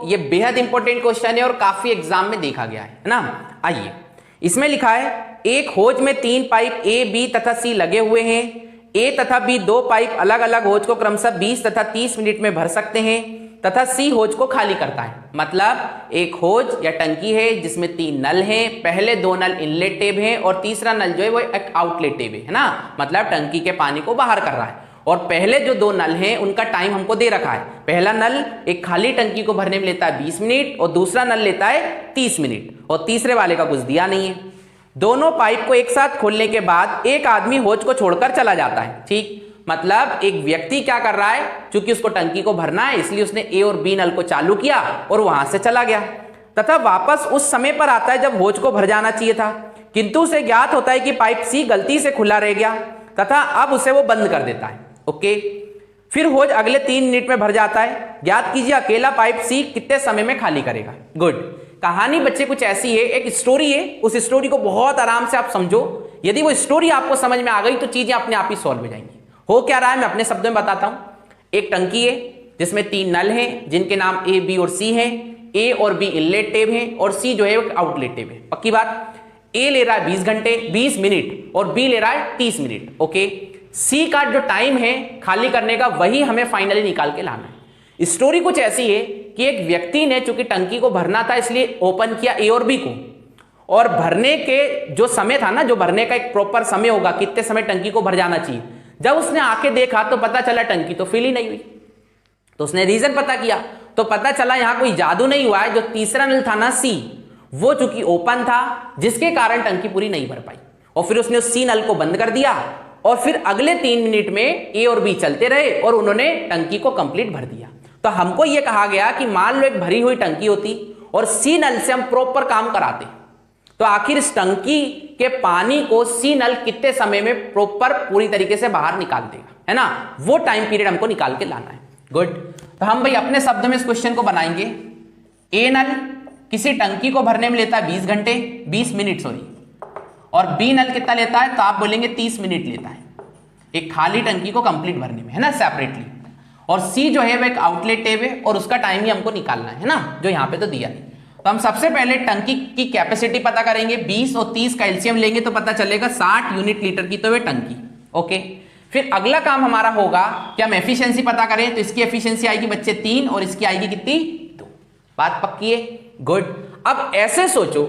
ये बेहद important question है और काफी एग्जाम में देखा गया है ना। आइए, इसमें लिखा है एक होज में 3 पाइप ए, बी तथा सी लगे हुए हैं। ए तथा बी 2 पाइप अलग अलग होज को क्रमशः 20 तथा 30 मिनट में भर सकते हैं तथा सी होज को खाली करता है। मतलब एक होज या टंकी है जिसमें 3 नल हैं, पहले 2 नल इनलेट टेब हैं और तीसरा नल जो है वो एक आउटलेट टेब है ना, मतलब टंकी के पानी को बाहर कर रहा है। और पहले जो 2 नल हैं उनका टाइम हमको दे रखा है। पहला नल एक खाली टंकी को भरने में लेता है 20 मिनट और दूसरा नल लेता है 30 मिनट और तीसरे वाले का कुछ दिया नहीं है। दोनों पाइप को एक साथ खोलने के बाद एक आदमी होज को छोड़कर चला जाता है। ठीक, मतलब एक व्यक्ति क्या कर रहा है, चूंकि उसको टंकी को भरना है इसलिए उसने ए और बी नल को चालू किया और वहां से चला गया तथा वापस उस समय पर आता है जब होज को भर जाना चाहिए था, किंतु उसे ज्ञात होता है कि पाइप सी गलती से खुला रह गया तथा अब उसे वो बंद कर देता है। ओके, फिर होज अगले 3 मिनट में भर जाता है। ज्ञात कीजिए अकेला पाइप सी कितने समय में खाली करेगा। गुड, कहानी बच्चे कुछ ऐसी है, एक स्टोरी है, उस स्टोरी को बहुत आराम से आप समझो। यदि वो स्टोरी आपको समझ में आ गई तो चीजें अपने आप ही सॉल्व हो जाएंगी। हो क्या रहा है मैं अपने शब्दों में बताता हूं। एक टंकी है जिसमें 3 नल हैं जिनके नाम ए, बी और सी हैं। ए और बी इनलेट टेब है और सी जो है आउटलेट टेब है। पक्की बात, ए ले रहा है 20 घंटे 20 मिनट और बी ले रहा है 30 मिनट। ओके, सी का जो टाइम है खाली करने का वही हमें फाइनली निकाल के लाना है। स्टोरी कुछ ऐसी है कि एक व्यक्ति ने चूंकि टंकी को भरना था इसलिए ओपन किया ए और बी को, और भरने के जो समय था ना, जो भरने का एक प्रॉपर समय होगा कितने समय टंकी को भर जाना चाहिए, जब उसने आके देखा तो पता चला टंकी तो फिल ही नहीं हुई। तो उसने रीजन पता किया तो पता चला यहां कोई जादू नहीं हुआ है। जो तीसरा नल था ना सी, वो चूंकि ओपन था जिसके कारण टंकी पूरी नहीं भर पाई और फिर उसने उस सी नल को बंद कर दिया और फिर अगले 3 मिनट में ए और बी चलते रहे और उन्होंने टंकी को कंप्लीट भर दिया। तो हमको यह कहा गया कि मान लो एक भरी हुई टंकी होती और सी नल से हम प्रॉपर काम कराते, तो आखिर इस टंकी के पानी को सी नल कितने समय में प्रॉपर पूरी तरीके से बाहर निकाल देगा, है ना। वो टाइम पीरियड हमको निकाल के लाना है। गुड, तो हम भाई अपने शब्द में इस क्वेश्चन को बनाएंगे। ए नल किसी टंकी को भरने में लेता है 20 घंटे 20 मिनट सॉरी, और बी नल कितना लेता है तो आप बोलेंगे 30 मिनट लेता है एक खाली टंकी को कंप्लीट भरने में, है ना, सेपरेटली। और सी जो है वो एक आउटलेट टेब है और उसका टाइम ही हमको निकालना है ना, जो यहां पे तो दिया नहीं। तो हम सबसे पहले टंकी की कैपेसिटी पता करेंगे। 20 और 30 का एलसीएम लेंगे तो पता चलेगा 60 यूनिट लीटर की तो वे टंकी। ओके, फिर अगला काम हमारा होगा कि हम एफिशिएंसी पता करें। तो इसकी एफिशिएंसी आएगी बच्चे 3 और इसकी आएगी कितनी 2। बात पक्की है। गुड, अब ऐसे सोचो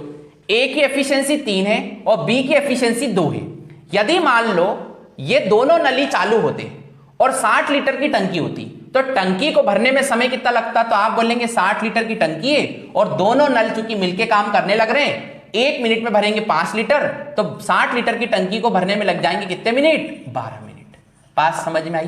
ए की एफिशिएंसी 3 है और बी की एफिशिएंसी 2 है। यदि मान लो ये दोनों नली चालू होते और 60 लीटर की टंकी होती तो टंकी को भरने में समय कितना लगता, तो आप बोलेंगे 60 लीटर की टंकी है और दोनों नल चूंकि मिलके काम करने लग रहे हैं, 1 मिनट में भरेंगे 5 लीटर, तो 60 लीटर की टंकी को भरने में लग जाएंगे कितने मिनट, 12 मिनट। बात समझ में आई?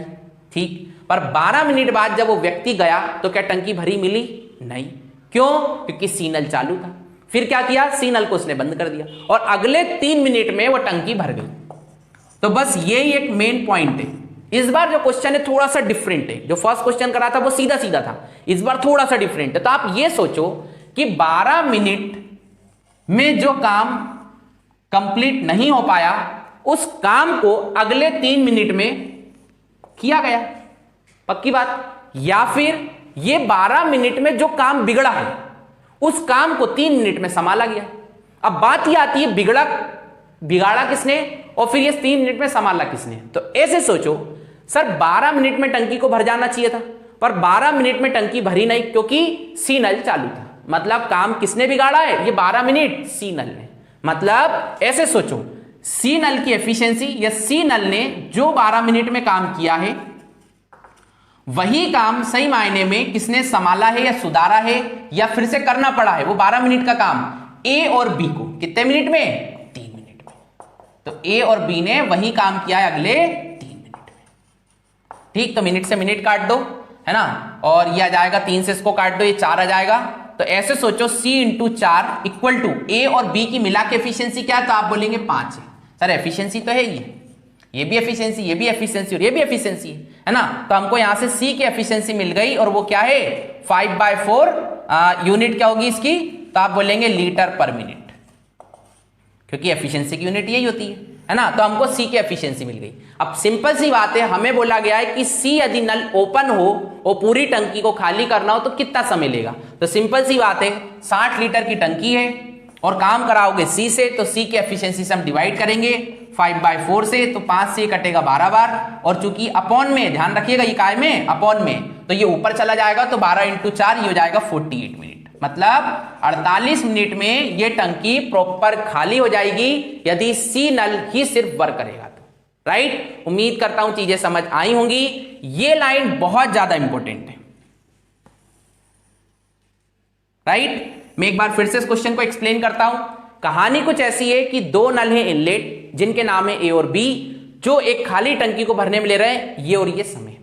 ठीक, पर 12 मिनट बाद जब वो व्यक्ति गया तो क्या टंकी भरी मिली? नहीं। क्यों? क्योंकि सी नल चालू था। फिर क्या किया, सी नल को उसने बंद कर दिया और अगले 3 मिनट में वो टंकी भर गई। तो बस यही एक मेन पॉइंट है। इस बार जो क्वेश्चन है थोड़ा सा डिफरेंट है। जो फर्स्ट क्वेश्चन करा था वो सीधा सीधा था, इस बार थोड़ा सा डिफरेंट है। तो आप ये सोचो कि 12 मिनट में जो काम कंप्लीट नहीं हो पाया उस काम को अगले 3 मिनट में किया गया। पक्की बात। या फिर ये 12 मिनट में जो काम बिगड़ा है उस काम को 3 मिनट में संभाला गया। अब बात यह आती है बिगाड़ा किसने और फिर ये 3 मिनट में संभाला किसने। तो ऐसे सोचो सर 12 मिनट में टंकी को भर जाना चाहिए था, पर 12 मिनट में टंकी भरी नहीं क्योंकि सी नल चालू था। मतलब काम किसने बिगाड़ा है, ये 12 मिनट सी नल ने। मतलब ऐसे सोचो सी नल की एफिशिएंसी या सी नल ने जो 12 मिनट में काम किया है वही काम सही मायने में किसने संभाला है या सुधारा है या फिर से करना पड़ा है। वो 12 मिनट का काम ए और बी को कितने मिनट में, 3 मिनट में। तो ए और बी ने वही काम किया है अगले 3 मिनट में। ठीक, तो मिनट से मिनट काट दो, है ना, और ये आ जाएगा 3 से इसको काट दो, ये 4 आ जाएगा। तो ऐसे सोचो C × 4 इक्वल टू ए और बी की मिला के एफिशिएंसी क्या है, तो आप बोलेंगे 5 है। सर एफिशिएंसी तो है ये भी एफिशिएंसी, ये भी एफिशिएंसी और ये भी एफिशिएंसी है ना। तो हमको यहां से C की एफिशिएंसी मिल गई और वो क्या है 5/4 यूनिट क्या होगी इसकी, तो आप बोलेंगे लीटर पर मिनट, क्योंकि एफिशिएंसी की यूनिट यही होती है ना, तो हमको सी की एफिशिएंसी मिल गई। अब सिंपल सी बात है, हमें बोला गया है कि सी यदि नल ओपन हो और पूरी टंकी को खाली करना हो तो कितना समय लेगा। तो सिंपल सी बात है, 60 लीटर की टंकी है और काम कराओगे सी से, तो सी की एफिशिएंसी से हम डिवाइड करेंगे 5/4 से, तो 5 से कटेगा 12 बार, और चूंकि अपॉन में, ध्यान रखिएगा इकाई में अपॉन में, तो ये ऊपर चला जाएगा, तो 12 × 4 ये हो जाएगा 48 मिनट। मतलब 48 मिनट में ये टंकी प्रॉपर खाली हो जाएगी यदि सी नल ही सिर्फ वर्क करेगा तो। राइट, उम्मीद करता हूं चीजें समझ आई होंगी। ये लाइन बहुत ज्यादा इंपॉर्टेंट है। राइट, मैं एक बार फिर से इस क्वेश्चन को एक्सप्लेन करता हूं। कहानी कुछ ऐसी है कि दो नल हैं इनलेट जिनके नाम है ए और बी, जो एक खाली टंकी को भरने में ले रहे हैं ये और ये समय।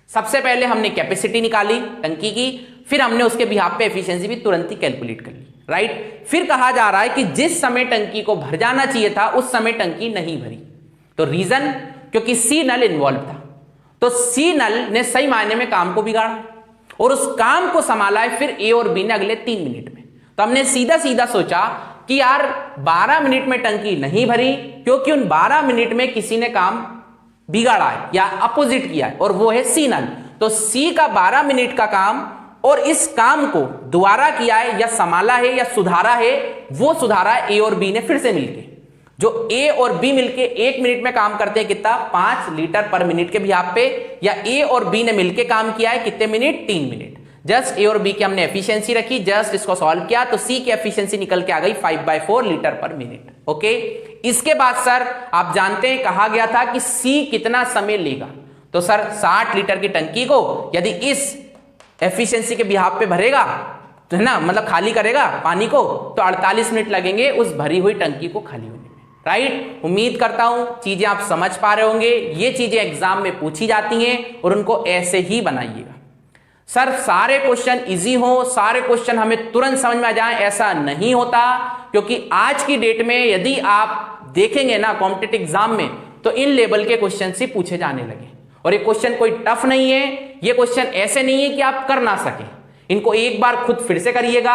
सबसे पहले हमने कैपेसिटी निकाली टंकी की, फिर हमने उसके बिहाफ पे एफिशिएंसी भी तुरंत ही कैलकुलेट कर ली। राइट, फिर कहा जा रहा है कि जिस समय टंकी को भर जाना चाहिए था उस समय टंकी नहीं भरी, तो रीजन क्योंकि सी नल इन्वॉल्व था। तो सी नल ने सही मायने में काम को बिगाड़ा और उस काम को संभाला है फिर ए और बी ने अगले 3 मिनट में। तो हमने सीधा सीधा सोचा कि यार 12 मिनट में टंकी नहीं भरी क्योंकि उन 12 मिनट में किसी ने काम बिगाड़ा है या अपोजिट किया है, और वो है सी नल। तो सी का 12 मिनट का काम और इस काम को दोबारा किया है या संभाला है या सुधारा है, वो सुधारा है ए और बी ने फिर से मिलके। जो ए और बी मिलके 1 मिनट में काम करते हैं कितना, 5 लीटर पर मिनट के बिहाफ पे, या ए और बी ने मिलके काम किया है कितने मिनट, 3 मिनट। जस्ट ए और बी की हमने एफिशिएंसी रखी, जस्ट इसको सॉल्व किया, तो सी की एफिशिएंसी निकल के आ गई 5/4 लीटर पर मिनट। ओके, इसके बाद सर आप जानते हैं कहा गया था कि सी कितना समय लेगा। तो सर 60 लीटर की टंकी को यदि इस एफिशिएंसी के बिहाफ पे भरेगा तो है ना, मतलब खाली करेगा पानी को, तो 48 मिनट लगेंगे उस भरी हुई टंकी को खाली होने में। राइट, उम्मीद करता हूं चीजें आप समझ पा रहे होंगे। ये चीजें एग्जाम में पूछी जाती हैं और उनको ऐसे ही बनाइएगा। सर सारे क्वेश्चन इजी हो, सारे क्वेश्चन हमें तुरंत समझ में आ जाए, ऐसा नहीं होता, क्योंकि आज की डेट में यदि आप देखेंगे ना कॉम्पिटिटिव एग्जाम में, तो इन लेवल के क्वेश्चन ही पूछे जाने लगे। और ये क्वेश्चन कोई टफ नहीं है, ये क्वेश्चन ऐसे नहीं है कि आप कर ना सके। इनको एक बार खुद फिर से करिएगा,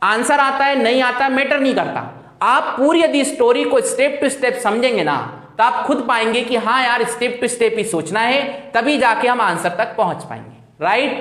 आंसर आता है नहीं आता मैटर नहीं करता, आप पूरी यदि स्टोरी को स्टेप टू स्टेप समझेंगे ना, तो आप खुद पाएंगे कि हाँ यार स्टेप टू स्टेप ही सोचना है, तभी जाके हम आंसर तक पहुंच पाएंगे। राइट।